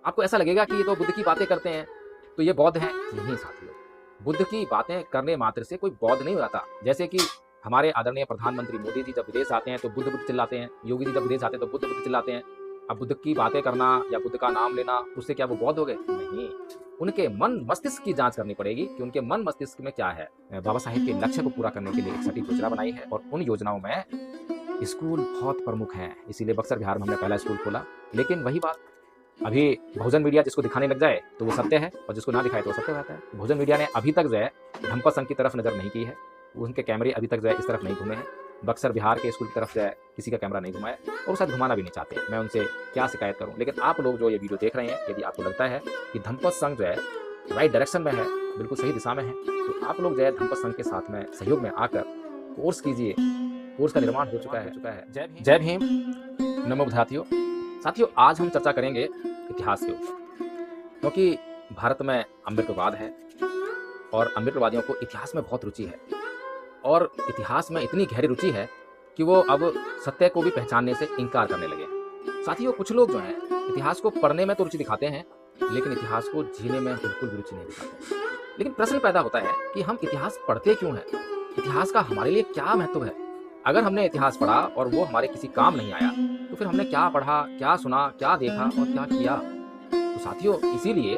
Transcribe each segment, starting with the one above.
आपको ऐसा लगेगा कि ये तो बुद्ध की बातें करते हैं, तो ये बौद्ध हैं। नहीं साथियों, बुद्ध की बातें करने मात्र से कोई बौद्ध नहीं हो जाता। जैसे कि हमारे आदरणीय प्रधानमंत्री मोदी जी जब विदेश आते हैं तो बुद्ध बुद्ध चिल्लाते हैं, योगी जी जब विदेश आते हैं तो बुद्ध बुद्ध चिल्लाते हैं। अब बुद्ध की बातें करना या बुद्ध का नाम लेना, उससे क्या वो बौद्ध हो गए? नहीं। उनके मन मस्तिष्क की जांच करनी पड़ेगी कि उनके मन मस्तिष्क में क्या है। बाबा साहेब के लक्ष्य को पूरा करने के लिए एक सटीक योजना बनाई है और उन योजनाओं में स्कूल बहुत प्रमुख हैं। इसीलिए बक्सर बिहार में हमने पहला स्कूल खोला। लेकिन वही बात, अभी बहुजन मीडिया जिसको दिखाने लग जाए तो वो सत्य है, और जिसको ना दिखाए तो वो सत्य रहता है। बहुजन मीडिया ने अभी तक जो है धम्पा संघ की तरफ नजर नहीं की है, उनके कैमरे अभी तक जो है इस तरफ नहीं घूमे हैं। बक्सर बिहार के स्कूल की तरफ जो है किसी का कैमरा नहीं घुमाया, और वो शायद घुमाना भी नहीं चाहते। मैं उनसे क्या शिकायत करूं। लेकिन आप लोग जो ये वीडियो देख रहे हैं, यदि आपको लगता है कि धम्पा संघ जो है राइट डायरेक्शन में है, बिल्कुल सही दिशा में है, तो आप लोग जो है धम्पा संघ के साथ में सहयोग में आकर कोर्स कीजिए। कोर्स का निर्माण हो चुका है। जय भीम, नमो बुद्धातियों। साथियों, आज हम चर्चा करेंगे इतिहास के ऊपर, क्योंकि भारत में अम्बेडकरवाद है और अम्बेडकरवादियों को इतिहास में बहुत रुचि है, और इतिहास में इतनी गहरी रुचि है कि वो अब सत्य को भी पहचानने से इनकार करने लगे। साथियों, कुछ लोग जो हैं इतिहास को पढ़ने में तो रुचि दिखाते हैं, लेकिन इतिहास को जीने में बिल्कुल भी रुचि नहीं दिखाते। लेकिन प्रश्न पैदा होता है कि हम इतिहास पढ़ते क्यों हैं? इतिहास का हमारे लिए क्या महत्व है? अगर हमने इतिहास पढ़ा और वो हमारे किसी काम नहीं आया, तो फिर हमने क्या पढ़ा, क्या सुना, क्या देखा और क्या किया? तो साथियों, इसीलिए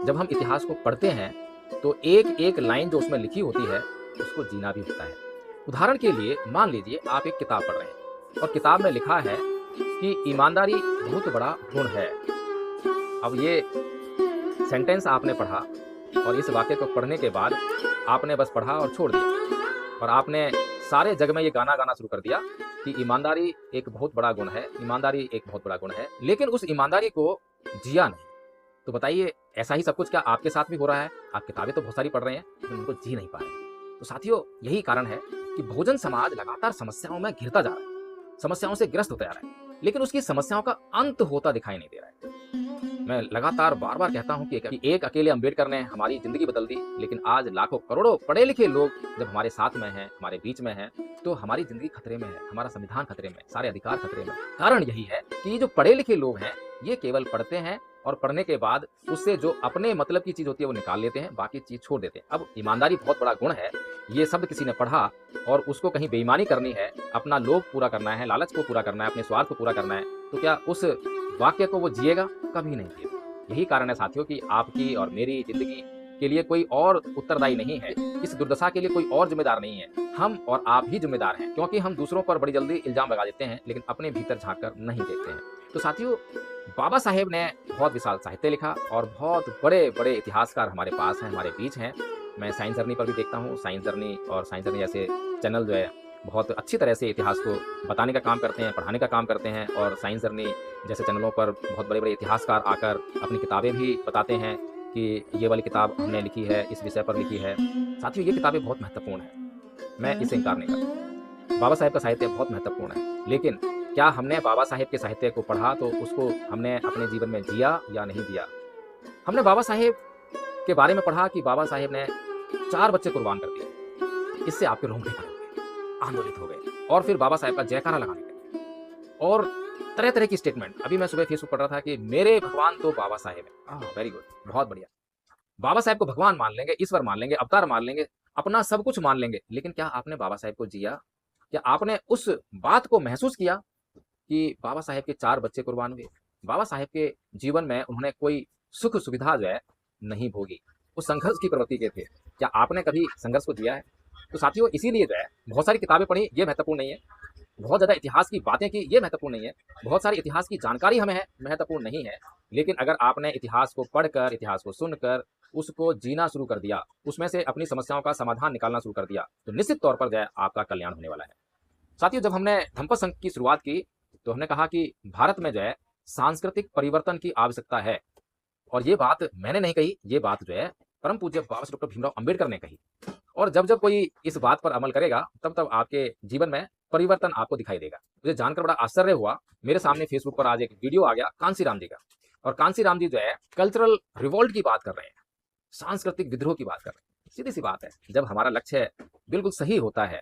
जब हम इतिहास को पढ़ते हैं तो एक एक लाइन जो उसमें लिखी होती है उसको जीना भी होता है। उदाहरण के लिए मान लीजिए आप एक किताब पढ़ रहे हैं और किताब में लिखा है कि ईमानदारी बहुत बड़ा गुण है। अब ये सेंटेंस आपने पढ़ा और इस वाक्य को पढ़ने के बाद आपने बस पढ़ा और छोड़ दिया, और आपने सारे जग में ये गाना गाना शुरू कर दिया कि ईमानदारी एक बहुत बड़ा गुण है, ईमानदारी एक बहुत बड़ा गुण है, लेकिन उस ईमानदारी को जिया नहीं। तो बताइए, ऐसा ही सब कुछ क्या आपके साथ भी हो रहा है? आप किताबें तो बहुत सारी पढ़ रहे हैं, लेकिन उनको जी नहीं पा रहे हैं। तो साथियों, यही कारण है कि बहुजन समाज लगातार समस्याओं में घिरता जा रहा है, समस्याओं से ग्रस्त होता जा रहा है, लेकिन उसकी समस्याओं का अंत होता दिखाई नहीं दे रहा है। मैं लगातार बार बार कहता हूं कि एक अकेले अम्बेडकर ने हमारी जिंदगी बदल दी, लेकिन आज लाखों करोड़ों पढ़े लिखे लोग जब हमारे साथ में हैं, हमारे बीच में हैं, तो हमारी जिंदगी खतरे में है, हमारा संविधान खतरे में, सारे अधिकार खतरे में। कारण यही है कि ये जो पढ़े लिखे लोग हैं ये केवल पढ़ते हैं, और पढ़ने के बाद उससे जो अपने मतलब की चीज होती है वो निकाल लेते हैं, बाकी चीज छोड़ देते हैं। अब ईमानदारी बहुत बड़ा गुण है, ये शब्द किसी ने पढ़ा और उसको कहीं बेईमानी करनी है, अपना लोभ पूरा करना है, लालच को पूरा करना है, अपने स्वार्थ को पूरा करना है, तो क्या उस वाक्य को वो जिएगा? कभी नहीं जिएगा। यही कारण है साथियों कि आपकी और मेरी जिंदगी के लिए कोई और उत्तरदायी नहीं है, इस दुर्दशा के लिए कोई और जिम्मेदार नहीं है, हम और आप ही जिम्मेदार हैं। क्योंकि हम दूसरों पर बड़ी जल्दी इल्जाम लगा देते हैं, लेकिन अपने भीतर झांक कर नहीं देखते हैं। तो साथियों, बाबा साहेब ने बहुत विशाल साहित्य लिखा और बहुत बड़े बड़े इतिहासकार हमारे पास हैं, हमारे बीच हैं। मैं साइंस जर्नी पर भी देखता हूँ, साइंस जर्नी और साइंस जर्नी जैसे चैनल जो है बहुत अच्छी तरह से इतिहास को बताने का काम करते हैं, पढ़ाने का काम करते हैं, और साइंस जर्नी जैसे चैनलों पर बहुत बड़े बड़े इतिहासकार आकर अपनी किताबें भी बताते हैं कि ये वाली किताब हमने लिखी है, इस विषय पर लिखी है। साथियों, ये किताबें बहुत महत्वपूर्ण हैं, मैं इससे इनकार नहीं करता। बाबा साहेब का साहित्य बहुत महत्वपूर्ण है, लेकिन क्या हमने बाबा साहेब के साहित्य को पढ़ा तो उसको हमने अपने जीवन में जिया या नहीं जिया? हमने बाबा साहेब के बारे में पढ़ा कि बाबा साहेब ने 4 बच्चे कुर्बान कर दिए, इससे आपके रोंगटे खड़े हो गए, आंदोलित हो गए, और फिर बाबा साहेब का जयकारा लगाने लगे, और तरह तरह की स्टेटमेंट। अभी मैं सुबह फेसबुक पढ़ रहा था कि मेरे भगवान तो बाबा साहेब है। वेरी गुड, बहुत बढ़िया। बाबा साहेब को भगवान मान लेंगे, ईश्वर मान लेंगे, अवतार मान लेंगे, अपना सब कुछ मान लेंगे, लेकिन क्या आपने बाबा साहेब को जिया? क्या आपने उस बात को महसूस किया कि बाबा साहेब के 4 बच्चे कुर्बान हुए? बाबा साहेब के जीवन में उन्होंने कोई सुख सुविधा जो है नहीं भोगी, वो संघर्ष की प्रवृत्ति के थे। क्या आपने कभी संघर्ष को जिया है? तो साथियों, इसीलिए जो है बहुत सारी किताबें पढ़ी, ये महत्वपूर्ण नहीं है, बहुत ज्यादा इतिहास की बातें की, ये महत्वपूर्ण नहीं है, बहुत सारी इतिहास की जानकारी हमें है, महत्वपूर्ण नहीं है, लेकिन अगर आपने इतिहास को पढ़कर, इतिहास को सुनकर उसको जीना शुरू कर दिया, उसमें से अपनी समस्याओं का समाधान निकालना शुरू कर दिया, तो निश्चित तौर पर जो है आपका कल्याण होने वाला है। साथियों, जब हमने धम्पा संघ की शुरुआत की तो हमने कहा कि भारत में जो है सांस्कृतिक परिवर्तन की आवश्यकता है, और ये बात मैंने नहीं कही, ये बात जो है परम पूज्य बाबा साहब डॉक्टर भीमराव अंबेडकर ने कही। और जब जब कोई इस बात पर अमल करेगा तब तब आपके जीवन में परिवर्तन आपको दिखाई देगा। मुझे जानकर बड़ा आश्चर्य हुआ, मेरे सामने फेसबुक पर आज एक वीडियो आ गया कांसीराम जी का, और कांसीराम जी जो है कल्चरल रिवोल्ट की बात कर रहे हैं, सांस्कृतिक विद्रोह की बात कर रहे हैं। सीधी सी बात है, जब हमारा लक्ष्य बिल्कुल सही होता है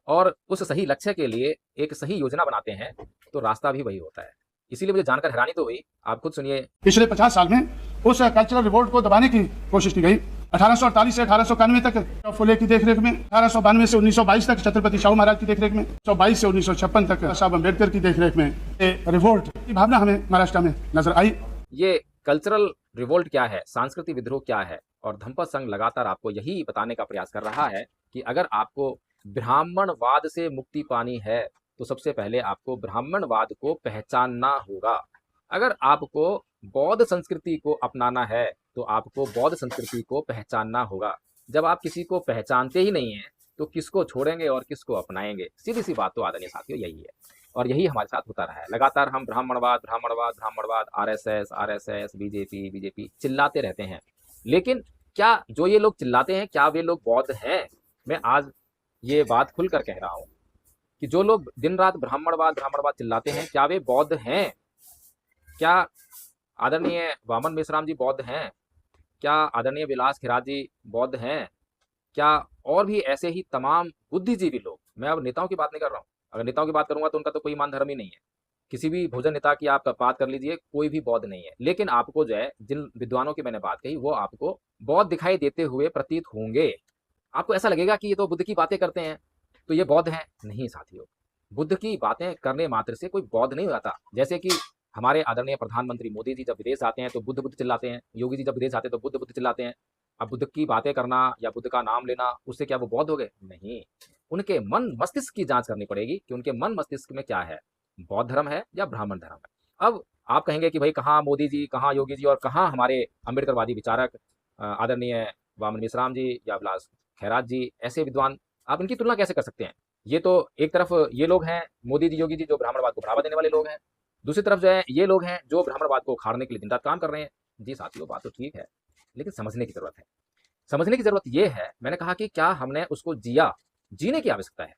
और उस सही लक्ष्य के लिए एक सही योजना बनाते हैं तो रास्ता भी वही होता है। इसीलिए मुझे जानकर हैरानी तो हुई, आप खुद सुनिए। पिछले 50 साल में उस कल्चरल रिवोल्ट को दबाने की कोशिश की गई। 1848 से 1891 तक फुले की देखरेख में, 1892 से 1922 तक छत्रपति शाहू महाराज की देखरेख में, 1922 से 1956 तक साहब अम्बेडकर की देखरेख में रिवोल्ट की भावना हमें महाराष्ट्र में नजर आई। ये कल्चरल रिवोल्ट क्या है, सांस्कृतिक विद्रोह क्या है, और धम्पा संघ लगातार आपको यही बताने का प्रयास कर रहा है कि अगर आपको ब्राह्मणवाद से मुक्ति पानी है तो सबसे पहले आपको ब्राह्मणवाद को पहचानना होगा। अगर आपको बौद्ध संस्कृति को अपनाना है तो आपको बौद्ध संस्कृति को पहचानना होगा। जब आप किसी को पहचानते ही नहीं है तो किसको छोड़ेंगे और किसको अपनाएंगे? सीधी सी बात तो आदरणीय साथियों यही है, और यही हमारे साथ होता रहा है। लगातार हम ब्राह्मणवाद ब्राह्मणवाद ब्राह्मणवाद, आरएसएस, बीजेपी चिल्लाते रहते हैं, लेकिन क्या जो ये लोग चिल्लाते हैं क्या वे लोग बौद्ध हैं? मैं आज ये बात खुलकर कह रहा हूं कि जो लोग दिन रात ब्राह्मणवाद ब्राह्मणवाद चिल्लाते हैं क्या वे बौद्ध हैं? क्या आदरणीय वामन मेश्राम जी बौद्ध हैं? क्या आदरणीय विलास खिरात जी बौद्ध हैं? क्या और भी ऐसे ही तमाम बुद्धिजीवी लोग, मैं अब नेताओं की बात नहीं कर रहा हूं, अगर नेताओं की बात करूंगा तो उनका तो कोई ईमान धर्म ही नहीं है। किसी भी भोजन नेता की आप बात कर लीजिए, कोई भी बौद्ध नहीं है। लेकिन आपको जो है, जिन विद्वानों की मैंने बात कही वो आपको बौद्ध दिखाई देते हुए प्रतीत होंगे। आपको ऐसा लगेगा कि ये तो बुद्ध की बातें करते हैं तो ये बौद्ध हैं। नहीं साथियों, बुद्ध की बातें करने मात्र से कोई बौद्ध नहीं हो जाता। जैसे कि हमारे आदरणीय प्रधानमंत्री मोदी जी जब विदेश आते हैं तो बुद्ध बुद्ध चिल्लाते हैं, योगी जी जब विदेश आते हैं तो बुद्ध बुद्ध चिल्लाते हैं। अब बुद्ध की बातें करना या बुद्ध का नाम लेना, उससे क्या वो बौद्ध हो गए? नहीं, उनके मन मस्तिष्क की जांच करनी पड़ेगी कि उनके मन मस्तिष्क में क्या है, बौद्ध धर्म है या ब्राह्मण धर्म है। अब आप कहेंगे कि भाई कहाँ मोदी जी, कहाँ योगी जी और कहाँ हमारे अम्बेडकरवादी विचारक आदरणीय वामन मिश्राम जी या विलास खैरात जी, ऐसे विद्वान, आप इनकी तुलना कैसे कर सकते हैं? ये तो एक तरफ ये लोग हैं मोदी जी योगी जी जो ब्राह्मणवाद को बढ़ावा देने वाले लोग हैं, दूसरी तरफ जो है ये लोग हैं जो ब्राह्मणवाद को उखाड़ने के लिए दिन रात काम कर रहे हैं। जी साथियों, बात तो ठीक है, लेकिन समझने की जरूरत है। समझने की जरूरत यह है, मैंने कहा कि क्या हमने उसको जिया? जीने की आवश्यकता है।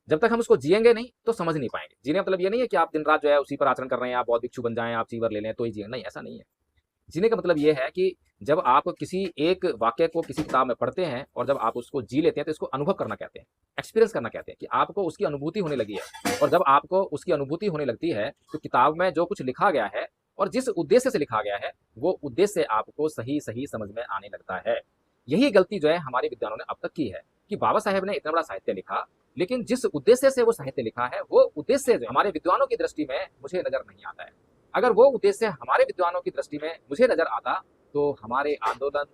जब तक हम उसको जिएंगे नहीं तो समझ नहीं पाएंगे। जीने का मतलब ये नहीं है कि आप दिन रात जो है उसी पर आचरण कर रहे हैं, आप बौद्ध भिक्षु बन जाएं, आप चीवर ले लें तो ही जिए, नहीं, ऐसा नहीं है। जीने का मतलब ये है कि जब आप किसी एक वाक्य को किसी किताब में पढ़ते हैं और जब आप उसको जी लेते हैं तो इसको अनुभव करना कहते हैं, एक्सपीरियंस करना कहते हैं, कि आपको उसकी अनुभूति होने लगी है। और जब आपको उसकी अनुभूति होने लगती है तो किताब में जो कुछ लिखा गया है और जिस उद्देश्य से लिखा गया है वो उद्देश्य आपको सही सही समझ में आने लगता है। यही गलती जो है हमारे विद्वानों ने अब तक की है कि बाबा साहेब ने इतना बड़ा साहित्य लिखा, लेकिन जिस उद्देश्य से वो साहित्य लिखा है वो उद्देश्य जो हमारे विद्वानों की दृष्टि में मुझे नजर नहीं आता है। अगर वो उद्देश्य हमारे विद्वानों की दृष्टि में मुझे नजर आता तो हमारे आंदोलन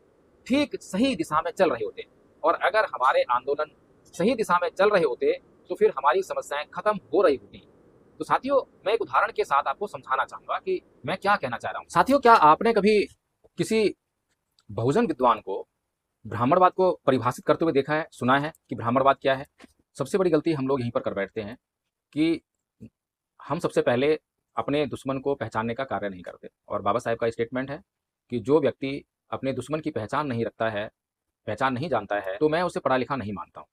ठीक सही दिशा में चल रहे होते, और अगर हमारे आंदोलन सही दिशा में चल रहे होते तो फिर हमारी समस्याएं खत्म हो रही होती। तो साथियों, मैं एक उदाहरण के साथ आपको समझाना चाहूंगा कि मैं क्या कहना चाह रहा हूं। साथियों, क्या आपने कभी किसी बहुजन विद्वान को ब्राह्मणवाद को परिभाषित करते हुए देखा है, सुना है कि ब्राह्मणवाद क्या है? सबसे बड़ी गलती हम लोग यहीं पर कर बैठते हैं कि हम सबसे पहले अपने दुश्मन को पहचानने का कार्य नहीं करते। और बाबा साहेब का स्टेटमेंट है कि जो व्यक्ति अपने दुश्मन की पहचान नहीं रखता है, पहचान नहीं जानता है, तो मैं उसे पढ़ा लिखा नहीं मानता हूँ।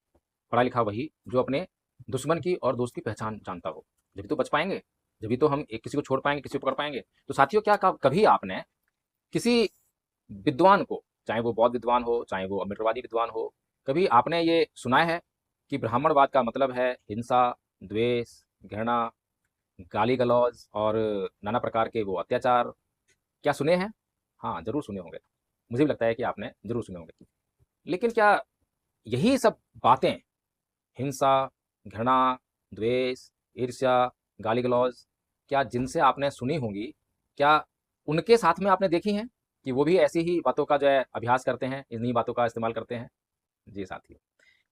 पढ़ा लिखा वही जो अपने दुश्मन की और दोस्त की पहचान जानता हो, जब तो बच पाएंगे, जब तो हम एक किसी को छोड़ पाएंगे, किसी को पकड़ पाएंगे। तो साथियों, क्या कभी आपने किसी विद्वान को, चाहे वो बौद्ध विद्वान हो चाहे वो अम्बेडकरवादी विद्वान हो, कभी आपने ये सुना है कि ब्राह्मणवाद का मतलब है हिंसा, द्वेष, घृणा, गाली गलौज और नाना प्रकार के वो अत्याचार? क्या सुने हैं? हाँ, जरूर सुने होंगे, मुझे भी लगता है कि आपने जरूर सुने होंगे। लेकिन क्या यही सब बातें, हिंसा, घृणा, द्वेष, ईर्ष्या, गाली गलौज, क्या जिनसे आपने सुनी होंगी, क्या उनके साथ में आपने देखी हैं कि वो भी ऐसी ही बातों का जो है अभ्यास करते हैं, इन्हीं बातों का इस्तेमाल करते हैं? जी साथियों,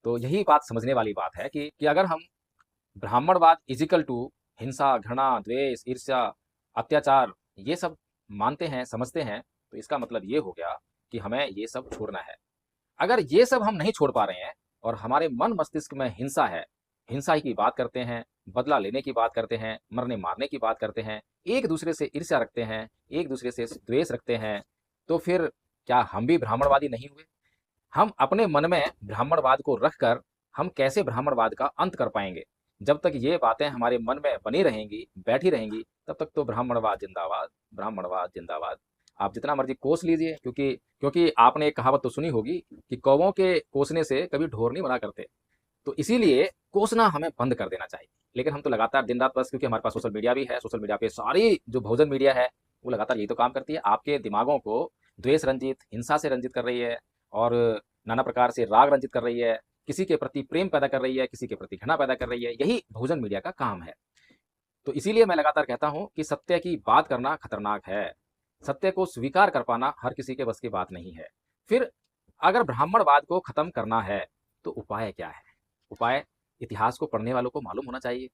तो यही बात समझने वाली बात है कि अगर हम ब्राह्मणवाद इजिकल टू हिंसा, घृणा, द्वेष, ईर्ष्या, अत्याचार ये सब मानते हैं, समझते हैं, तो इसका मतलब ये हो गया कि हमें ये सब छोड़ना है। अगर ये सब हम नहीं छोड़ पा रहे हैं और हमारे मन मस्तिष्क में हिंसा है, हिंसा की बात करते हैं, बदला लेने की बात करते हैं, मरने मारने की बात करते हैं, एक दूसरे से ईर्ष्या रखते हैं, एक दूसरे से द्वेष रखते हैं, तो फिर क्या हम भी ब्राह्मणवादी नहीं हुए? हम अपने मन में ब्राह्मणवाद को रखकर हम कैसे ब्राह्मणवाद का अंत कर पाएंगे? जब तक ये बातें हमारे मन में बनी रहेंगी, बैठी रहेंगी, तब तक तो ब्राह्मणवाद जिंदाबाद, ब्राह्मणवाद जिंदाबाद। आप जितना मर्जी कोस लीजिए, क्योंकि आपने एक कहावत तो सुनी होगी कि कौवों के कोसने से कभी ढोर नहीं बना करते। तो इसीलिए कोसना हमें बंद कर देना चाहिए। लेकिन हम तो लगातार दिन रात, बस क्योंकि हमारे पास सोशल मीडिया भी है, सोशल मीडिया पे सारी जो बहुजन मीडिया है वो लगातार यही तो काम करती है, आपके दिमागों को द्वेष रंजित, हिंसा से रंजित कर रही है और नाना प्रकार से राग रंजित कर रही है, किसी के प्रति प्रेम पैदा कर रही है, किसी के प्रति घृणा पैदा कर रही है। यही बहुजन मीडिया का काम है। तो इसीलिए मैं लगातार कहता हूं कि सत्य की बात करना खतरनाक है, सत्य को स्वीकार कर पाना हर किसी के बस की बात नहीं है। फिर अगर ब्राह्मणवाद को खत्म करना है तो उपाय क्या है? उपाय इतिहास को पढ़ने वालों को मालूम होना चाहिए,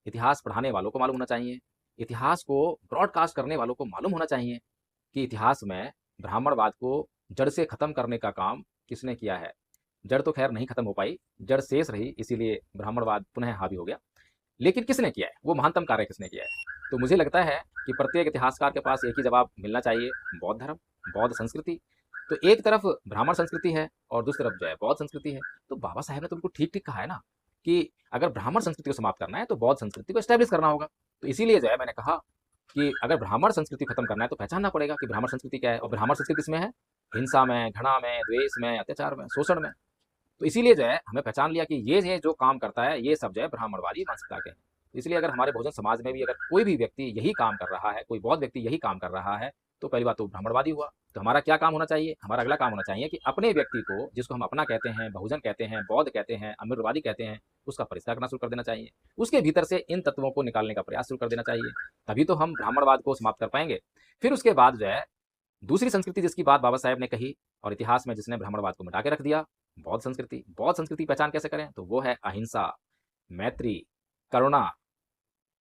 इतिहास पढ़ाने वालों को मालूम होना चाहिए, इतिहास को ब्रॉडकास्ट करने वालों को मालूम होना चाहिए कि इतिहास में ब्राह्मणवाद को जड़ से खत्म करने का काम किसने किया है। जड़ तो खैर नहीं खत्म हो पाई, जड़ शेष रही, इसीलिए ब्राह्मणवाद पुनः हावी हो गया। लेकिन किसने किया है, वो महानतम कार्य किसने किया है? तो मुझे लगता है कि प्रत्येक इतिहासकार के पास एक ही जवाब मिलना चाहिए, बौद्ध धर्म, बौद्ध संस्कृति। तो एक तरफ ब्राह्मण संस्कृति है और दूसरी तरफ जो है बौद्ध संस्कृति है। तो बाबा साहेब ने तो बिल्कुल ठीक ठीक कहा है ना कि अगर ब्राह्मण संस्कृति को समाप्त करना है तो बौद्ध संस्कृति को स्टैब्लिश करना होगा। तो इसीलिए जो है मैंने कहा कि अगर ब्राह्मण संस्कृति खत्म करना है तो पहचानना पड़ेगा कि ब्राह्मण संस्कृति क्या है। और ब्राह्मण संस्कृति किसमें है? हिंसा में, घृणा में, द्वेष में, अत्याचार में, शोषण में। तो इसीलिए जो है हमें पहचान लिया कि ये जो काम करता है ये सब जो है ब्राह्मणवादी मानसिकता के हैं। तो इसलिए अगर हमारे बहुजन समाज में भी अगर कोई भी व्यक्ति यही काम कर रहा है, कोई बौद्ध व्यक्ति यही काम कर रहा है, तो पहली बात तो ब्राह्मणवादी हुआ। तो हमारा क्या काम होना चाहिए? हमारा अगला काम होना चाहिए कि अपने व्यक्ति को, जिसको हम अपना कहते हैं, बहुजन कहते हैं, बौद्ध कहते हैं, अम्बेडकरवादी कहते हैं, उसका परिष्कार करना शुरू कर देना चाहिए। उसके भीतर से इन तत्वों को निकालने का प्रयास शुरू कर देना चाहिए, तभी तो हम ब्राह्मणवाद को समाप्त कर पाएंगे। फिर उसके बाद जो है दूसरी संस्कृति जिसकी बात बाबा साहेब ने कही और इतिहास में जिसने ब्राह्मणवाद को मिटा के रख दिया, बौद्ध संस्कृति। बौद्ध संस्कृति की पहचान कैसे करें? तो वो है अहिंसा, मैत्री, करुणा।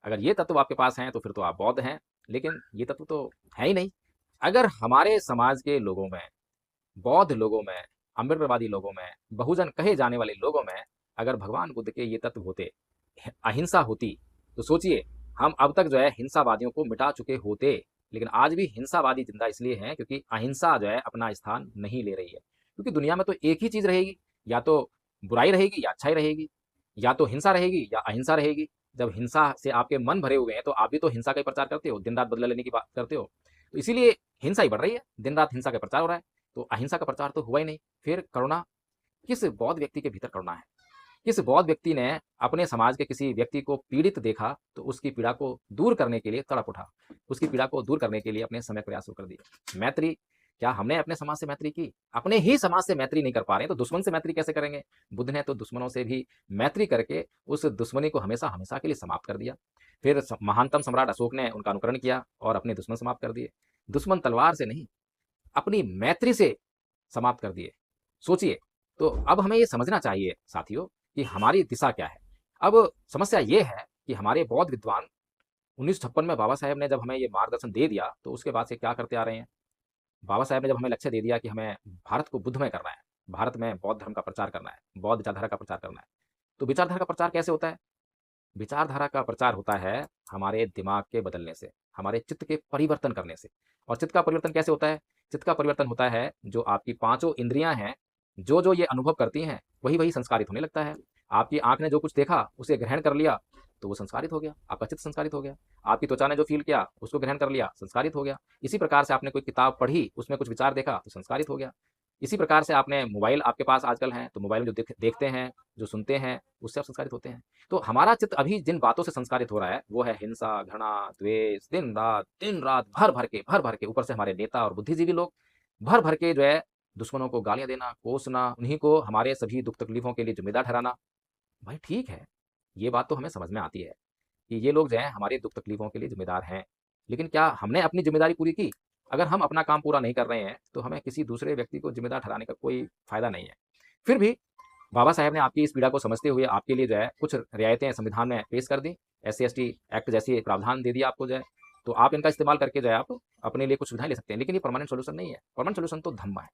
अगर ये तत्व आपके पास हैं तो फिर तो आप बौद्ध हैं, लेकिन ये तत्व तो है ही नहीं। अगर हमारे समाज के लोगों में, बौद्ध लोगों में, अम्बेडकरवादी लोगों में, बहुजन कहे जाने वाले लोगों में अगर भगवान बुद्ध के ये तत्व होते, अहिंसा होती, तो सोचिए हम अब तक जो है हिंसावादियों को मिटा चुके होते। लेकिन आज भी हिंसावादी जिंदा इसलिए हैं क्योंकि अहिंसा जो है अपना स्थान नहीं ले रही है। क्योंकि दुनिया में तो एक ही चीज रहेगी, या तो बुराई रहेगी या अच्छाई रहेगी, या तो हिंसा रहेगी या अहिंसा रहेगी। जब हिंसा से आपके मन भरे हुए हैं तो आप भी तो हिंसा का प्रचार करते हो, दिन रात बदला लेने की बात करते हो। तो इसीलिए हिंसा ही बढ़ रही है, दिन रात हिंसा का प्रचार हो रहा है। तो अहिंसा का प्रचार तो हुआ ही नहीं। फिर करुणा, किस बौद्ध व्यक्ति के भीतर करुणा है? किस बौद्ध व्यक्ति ने अपने समाज के किसी व्यक्ति को पीड़ित देखा तो उसकी पीड़ा को दूर करने के लिए तड़प उठा, उसकी पीड़ा को दूर करने के लिए अपने समय प्रयास शुरू कर दिए? मैत्री, क्या हमने अपने समाज से मैत्री की? अपने ही समाज से मैत्री नहीं कर पा रहे तो दुश्मन से मैत्री कैसे करेंगे? बुद्ध ने तो दुश्मनों से भी मैत्री करके उस दुश्मनी को हमेशा हमेशा के लिए समाप्त कर दिया। फिर महानतम सम्राट अशोक ने उनका अनुकरण किया और अपने दुश्मन समाप्त कर दिए। दुश्मन तलवार से नहीं, अपनी मैत्री से समाप्त कर दिए। सोचिए। तो अब हमें ये समझना चाहिए साथियों कि हमारी दिशा क्या है। अब समस्या ये है कि हमारे बौद्ध विद्वान 1956 में बाबा साहेब ने जब हमें ये मार्गदर्शन दे दिया तो उसके बाद से क्या करते आ रहे हैं? बाबा साहेब ने जब हमें लक्ष्य दे दिया कि हमें भारत को बुद्धमय करना है, भारत में बौद्ध धर्म का प्रचार करना है, बौद्ध विचारधारा का प्रचार करना है, तो विचारधारा का प्रचार कैसे होता है? विचारधारा का प्रचार होता है हमारे दिमाग के बदलने से, हमारे चित्त के परिवर्तन करने से। और चित्त का परिवर्तन कैसे होता है? चित्त का परिवर्तन होता है जो आपकी पांचों इंद्रियां हैं, जो जो ये अनुभव करती हैं वही वही संस्कारित होने लगता है। आपकी आंख ने जो कुछ देखा उसे ग्रहण कर लिया तो वो संस्कारित हो गया, आपका चित्त संस्कारित हो गया। आपकी त्वचा ने जो फील किया उसको ग्रहण कर लिया, संस्कारित हो गया। इसी प्रकार से आपने कोई किताब पढ़ी, उसमें कुछ विचार देखा तो संस्कारित हो गया। इसी प्रकार से आपने मोबाइल आपके पास आजकल है तो मोबाइल में जो देखते हैं, जो सुनते हैं, उससे आप संस्कारित होते हैं। तो हमारा चित्त अभी जिन बातों से संस्कारित हो रहा है वो है हिंसा, घृणा, द्वेष, दिन रात भर भर के ऊपर से हमारे नेता और बुद्धिजीवी लोग भर भर के जो है दुश्मनों को गालियां देना, कोसना, उन्हीं को हमारे सभी दुख तकलीफों के लिए जिम्मेदार ठहराना। भाई ठीक है, ये बात तो हमें समझ में आती है कि ये लोग जो है हमारे दुख तकलीफों के लिए जिम्मेदार हैं, लेकिन क्या हमने अपनी जिम्मेदारी पूरी की? अगर हम अपना काम पूरा नहीं कर रहे हैं तो हमें किसी दूसरे व्यक्ति को जिम्मेदार ठहराने का कोई फायदा नहीं है। फिर भी बाबा साहेब ने आपकी इस पीड़ा को समझते हुए आपके लिए जो है कुछ रियायतें संविधान में पेश कर दी, SC/ST एक्ट जैसी प्रावधान दे दिया आपको जो है, तो आप इनका इस्तेमाल करके जो है आप अपने लिए कुछ सुविधाएं ले सकते हैं। लेकिन ये परमानेंट सोल्यूशन नहीं है, परमानेंट सोल्यूशन तो धम्म है।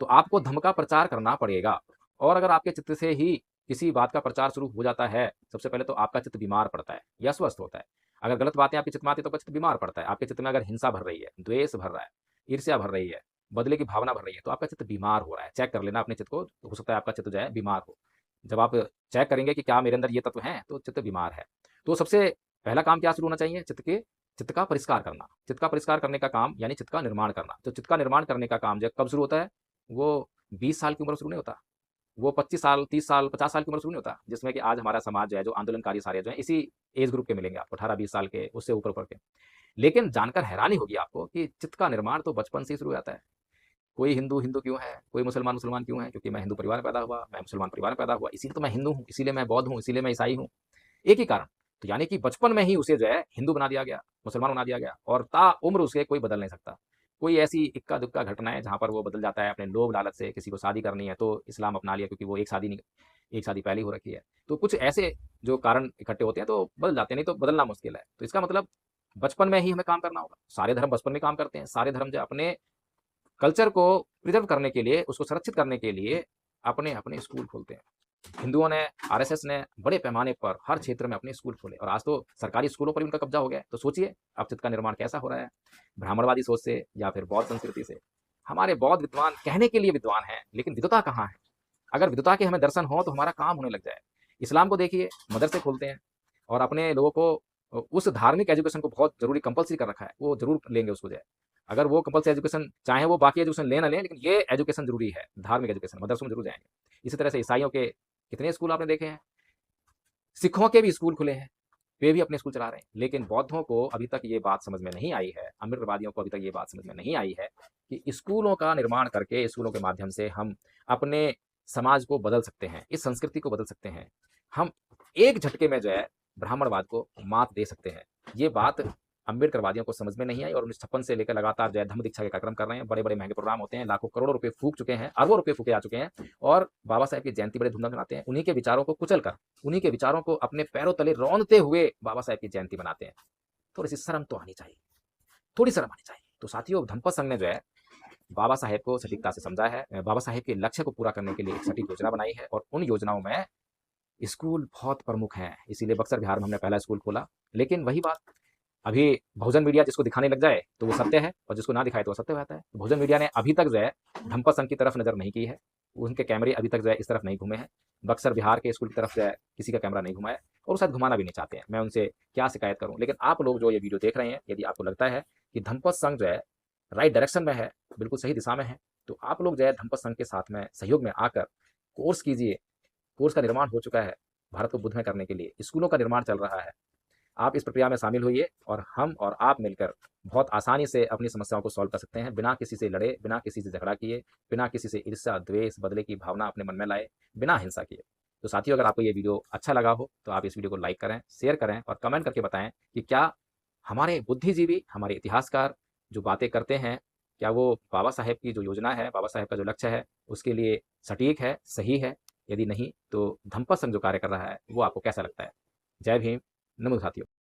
तो आपको धम्म का प्रचार करना पड़ेगा। और अगर आपके चित्त से ही किसी बात का प्रचार शुरू हो जाता है, सबसे पहले तो आपका चित्त बीमार पड़ता है या अस्वस्थ होता है। अगर गलत बातें आपके चित्त में आती है तो आपका चित्त बीमार पड़ता है। आपके चित्त में अगर हिंसा भर रही है, द्वेष भर रहा है, ईर्ष्या भर रही है, बदले की भावना भर रही है, तो आपका चित्त बीमार हो रहा है। चेक कर लेना अपने चित्त को, तो हो सकता है आपका चित्त जो है बीमार हो। जब आप चेक करेंगे कि क्या मेरे अंदर ये तत्व हैं तो चित्त बीमार है। तो सबसे पहला काम क्या शुरू होना चाहिए? चित्त का परिष्कार करना। चित्त का परिष्कार करने का काम यानी चित्त का निर्माण करना। तो चित्त का निर्माण करने का काम जो कब शुरू होता है? वो 20 साल की उम्र में शुरू नहीं होता, वो 25 साल, 30 साल, 50 साल की उम्र शुरू नहीं होता, जिसमें कि आज हमारा समाज जो है, जो आंदोलनकारी सारे जो हैं, इसी एज ग्रुप के मिलेंगे आपको, 18-20 साल के, उससे ऊपर के। लेकिन जानकर हैरानी होगी आपको कि चित्त का निर्माण तो बचपन से ही शुरू हो जाता है। कोई हिंदू हिंदू क्यों है, कोई मुसलमान मुसलमान क्यों है, क्योंकि मैं हिंदू परिवार में पैदा हुआ, मैं मुसलमान परिवार में पैदा हुआ, इसीलिए तो मैं हिंदू हूँ, इसीलिए मैं बौद्ध हूँ, इसीलिए मैं ईसाई हूँ। एक ही कारण। तो यानी कि बचपन में ही उसे जो है हिंदू बना दिया गया, मुसलमान बना दिया गया, और ताउम्र उसे कोई बदल नहीं सकता। कोई ऐसी इक्का दुक्का घटना है जहां पर वो बदल जाता है अपने लोभ लालच से, किसी को शादी करनी है तो इस्लाम अपना लिया क्योंकि वो एक शादी नहीं, एक शादी पहले हो रखी है। तो कुछ ऐसे जो कारण इकट्ठे होते हैं तो बदल जाते हैं, नहीं तो बदलना मुश्किल है। तो इसका मतलब बचपन में ही हमें काम करना होगा। सारे धर्म बचपन में काम करते हैं, सारे धर्म जो अपने कल्चर को प्रिजर्व करने के लिए, उसको संरक्षित करने के लिए अपने अपने स्कूल खोलते हैं। हिंदुओं ने, आरएसएस ने बड़े पैमाने पर हर क्षेत्र में अपने स्कूल खोले, और आज तो सरकारी स्कूलों पर भी उनका कब्जा हो गया है। तो सोचिए अब चित्त का निर्माण कैसा हो रहा है, ब्राह्मणवादी सोच से या फिर बौद्ध संस्कृति से। हमारे बौद्ध विद्वान कहने के लिए विद्वान हैं, लेकिन विद्वता कहाँ है? अगर विद्वता के हमें दर्शन हो तो हमारा काम होने लग जाए। इस्लाम को देखिए, मदरसे खोलते हैं और अपने लोगों को उस धार्मिक एजुकेशन को बहुत जरूरी कंपलसरी कर रखा है, वो जरूर लेंगे उसको जो है। अगर वो कंपलसरी एजुकेशन चाहे वो बाकी एजुकेशन ले ना लें, लेकिन ये एजुकेशन जरूरी है, धार्मिक एजुकेशन, मदरसों में जरूर जाएंगे। इसी तरह से ईसाइयों के कितने स्कूल आपने देखे हैं, सिखों के भी स्कूल खुले हैं, वे भी अपने स्कूल चला रहे हैं। लेकिन बौद्धों को अभी तक ये बात समझ में नहीं आई है, अमृतवादियों को अभी तक ये बात समझ में नहीं आई है कि स्कूलों का निर्माण करके, स्कूलों के माध्यम से हम अपने समाज को बदल सकते हैं, इस संस्कृति को बदल सकते हैं। हम एक झटके में जो है ब्राह्मणवाद को मात दे सकते हैं। ये बात अम्बेडकरवादियों को समझ में नहीं आई, और 1956 से लेकर लगातार जो है धम्म दीक्षा के कार्यक्रम कर रहे हैं। बड़े बड़े महंगे प्रोग्राम होते हैं, लाखों करोड़ों रुपए फूक चुके हैं, अरबों रुपए फूके आ चुके हैं, और बाबा साहेब की जयंती बड़े धूमधाम से मनाते हैं। उन्हीं के विचारों को कुचल कर, उन्हीं के विचारों को अपने पैरों तले रौंदते हुए बाबा साहेब की जयंती मनाते हैं। थोड़ी सी शर्म तो आनी चाहिए, थोड़ी शर्म आनी चाहिए। तो साथियों, धम्मपद संघ ने जो है बाबा साहेब को सटीकता से समझा है, बाबा साहेब के लक्ष्य को पूरा करने के लिए एक सटीक योजना बनाई है, और उन योजनाओं में स्कूल बहुत प्रमुख हैं। इसीलिए बक्सर बिहार में हमने पहला स्कूल खोला। लेकिन वही बात, अभी बहुजन मीडिया जिसको दिखाने लग जाए तो वो सत्य है, और जिसको ना दिखाए तो वो सत्य रहता है। तो बहुजन मीडिया ने अभी तक जो है धम्मपद संघ की तरफ नजर नहीं की है, उनके कैमरे अभी तक जो है इस तरफ नहीं घूमे हैं, बक्सर बिहार के स्कूल की तरफ जो है किसी का कैमरा नहीं घुमा है, और शायद घुमाना भी नहीं चाहते हैं। मैं उनसे क्या शिकायत करूं। लेकिन आप लोग जो ये वीडियो देख रहे हैं, यदि आपको लगता है कि धम्मपद संघ जो है राइट डायरेक्शन में है, बिल्कुल सही दिशा में है, तो आप लोग जो है धम्मपद संघ के साथ में सहयोग में आकर कोर्स कीजिए। कोर्स का निर्माण हो चुका है, भारत को बुद्धमय करने के लिए स्कूलों का निर्माण चल रहा है। आप इस प्रक्रिया में शामिल होइए, और हम और आप मिलकर बहुत आसानी से अपनी समस्याओं को सॉल्व कर सकते हैं, बिना किसी से लड़े, बिना किसी से झगड़ा किए, बिना किसी से ईर्ष्या, द्वेष, बदले की भावना अपने मन में लाए, बिना हिंसा किए। तो साथियों, अगर आपको ये वीडियो अच्छा लगा हो तो आप इस वीडियो को लाइक करें, शेयर करें, और कमेंट करके बताएं कि क्या हमारे बुद्धिजीवी, हमारे इतिहासकार जो बातें करते हैं, क्या वो बाबा साहेब की जो योजना है, बाबा साहेब का जो लक्ष्य है, उसके लिए सटीक है, सही है? यदि नहीं तो धम्मपद संघ जो कार्य कर रहा है वो आपको कैसा लगता है? जय भीम, नमो साथियों।